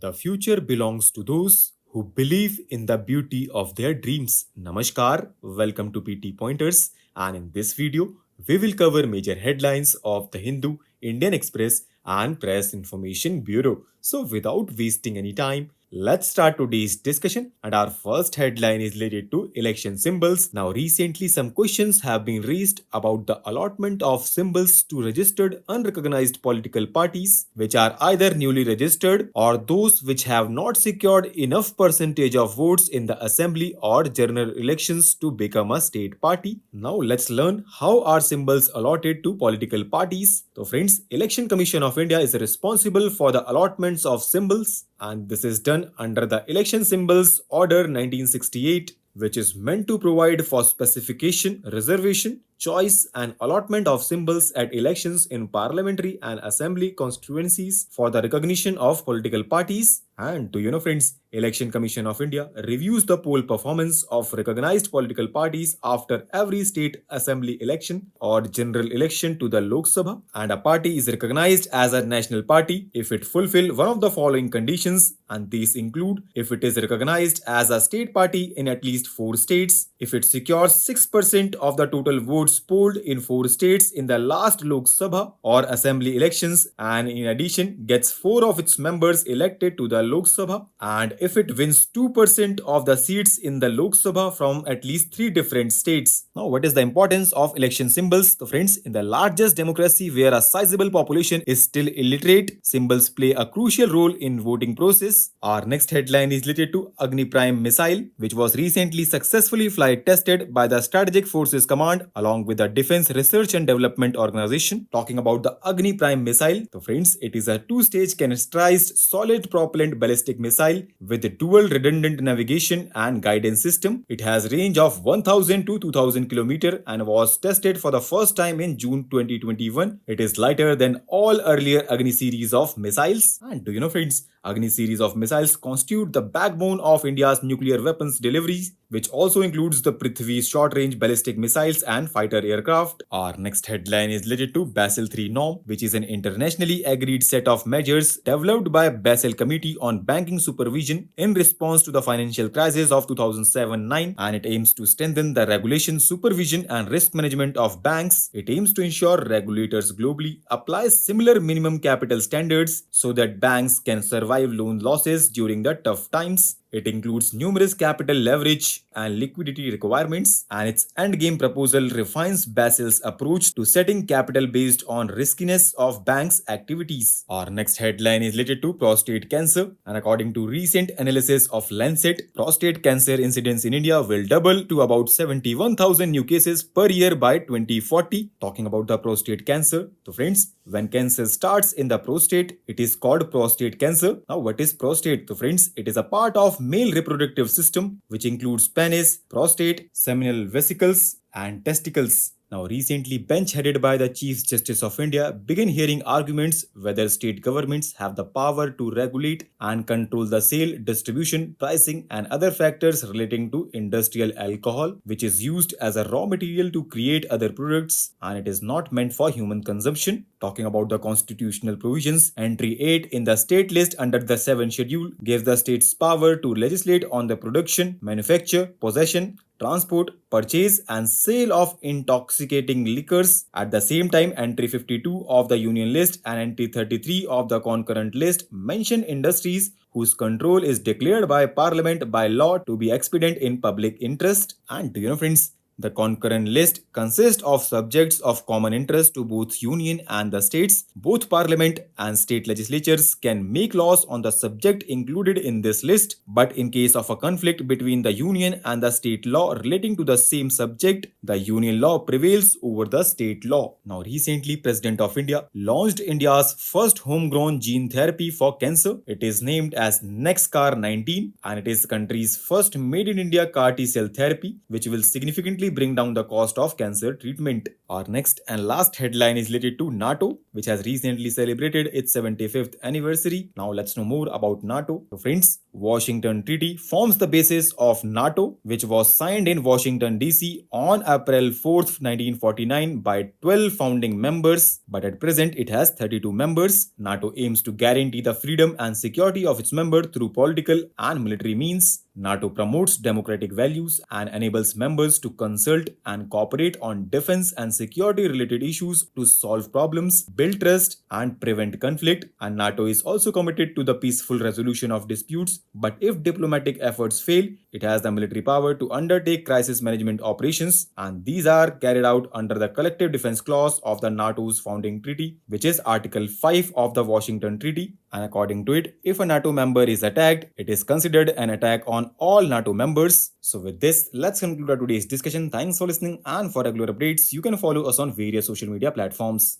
The future belongs to those who believe in the beauty of their dreams. Namaskar, welcome to PT Pointers, and in this video, we will cover major headlines of the Hindu, Indian Express, and Press Information Bureau. So, without wasting any time, let's start today's discussion. And our first headline is related to election symbols. Now, recently, some questions have been raised about the allotment of symbols to registered unrecognized political parties, which are either newly registered or those which have not secured enough percentage of votes in the assembly or general elections to become a state party. Now, let's learn how are symbols allotted to political parties. So, friends, Election Commission of India is responsible for the allotments of symbols, and this is done under the Election Symbols Order 1968, which is meant to provide for specification, reservation, choice, and allotment of symbols at elections in parliamentary and assembly constituencies for the recognition of political parties. And do you know, friends, Election Commission of India reviews the poll performance of recognized political parties after every state assembly election or general election to the Lok Sabha, and a party is recognized as a national party if it fulfill one of the following conditions, and these include if it is recognized as a state party in at least 4 states, if it secures 6% of the total votes polled in 4 states in the last Lok Sabha or assembly elections, and in addition gets 4 of its members elected to the Lok Sabha, and if it wins 2% of the seats in the Lok Sabha from at least 3 different states. Now, what is the importance of election symbols? So friends, in the largest democracy where a sizable population is still illiterate, symbols play a crucial role in voting process. Our next headline is related to Agni Prime missile, which was recently successfully flight tested by the Strategic Forces Command along with the Defense Research and Development Organization. Talking about the Agni Prime missile, so friends, it is a two-stage canisterized solid propellant ballistic missile with a dual redundant navigation and guidance system. It has range of 1000 to 2000 km and was tested for the first time in June 2021. It is lighter than all earlier Agni series of missiles. And do you know, friends, Agni series of missiles constitute the backbone of India's nuclear weapons deliveries, which also includes the Prithvi's short-range ballistic missiles and fighter aircraft. Our next headline is related to Basel III norm, which is an internationally agreed set of measures developed by Basel Committee on Banking Supervision in response to the financial crisis of 2007-9, and it aims to strengthen the regulation, supervision, and risk management of banks. It aims to ensure regulators globally apply similar minimum capital standards so that banks can survive loan losses during the tough times. It includes numerous capital leverage and liquidity requirements, and its endgame proposal refines Basel's approach to setting capital based on riskiness of banks' activities. Our next headline is related to prostate cancer, and according to recent analysis of Lancet, prostate cancer incidence in India will double to about 71,000 new cases per year by 2040. Talking about the prostate cancer, so friends, when cancer starts in the prostate, it is called prostate cancer. Now, what is prostate? So friends, it is a part of male reproductive system which includes penis, prostate, seminal vesicles, and testicles. Now, recently, bench headed by the Chief Justice of India began hearing arguments whether state governments have the power to regulate and control the sale, distribution, pricing, and other factors relating to industrial alcohol, which is used as a raw material to create other products, and it is not meant for human consumption. Talking about the constitutional provisions, Entry 8 in the state list under the 7th schedule gives the states power to legislate on the production, manufacture, possession, transport, purchase, and sale of intoxicating liquors. At the same time, Entry 52 of the Union list and Entry 33 of the concurrent list mention industries whose control is declared by Parliament by law to be expedient in public interest. And do you know, friends, the concurrent list consists of subjects of common interest to both Union and the states. Both Parliament and state legislatures can make laws on the subject included in this list, but in case of a conflict between the Union and the state law relating to the same subject, the Union law prevails over the state law. Now, recently, President of India launched India's first homegrown gene therapy for cancer. It is named as Nexcar 19, and it is the country's first made-in-India CAR T-cell therapy, which will significantly bring down the cost of cancer treatment. Our next and last headline is related to NATO, which has recently celebrated its 75th anniversary. Now let's know more about NATO. So friends, Washington Treaty forms the basis of NATO, which was signed in Washington, D.C. on April 4th, 1949 by 12 founding members, but at present it has 32 members. NATO aims to guarantee the freedom and security of its members through political and military means. NATO promotes democratic values and enables members to consult and cooperate on defense and security related issues to solve problems, build trust, and prevent conflict. And NATO is also committed to the peaceful resolution of disputes. But if diplomatic efforts fail, it has the military power to undertake crisis management operations, and these are carried out under the Collective Defense Clause of the NATO's founding treaty, which is Article 5 of the Washington Treaty. And according to it, if a NATO member is attacked, it is considered an attack on all NATO members. So with this, let's conclude our today's discussion. Thanks for listening, and for regular updates, you can follow us on various social media platforms.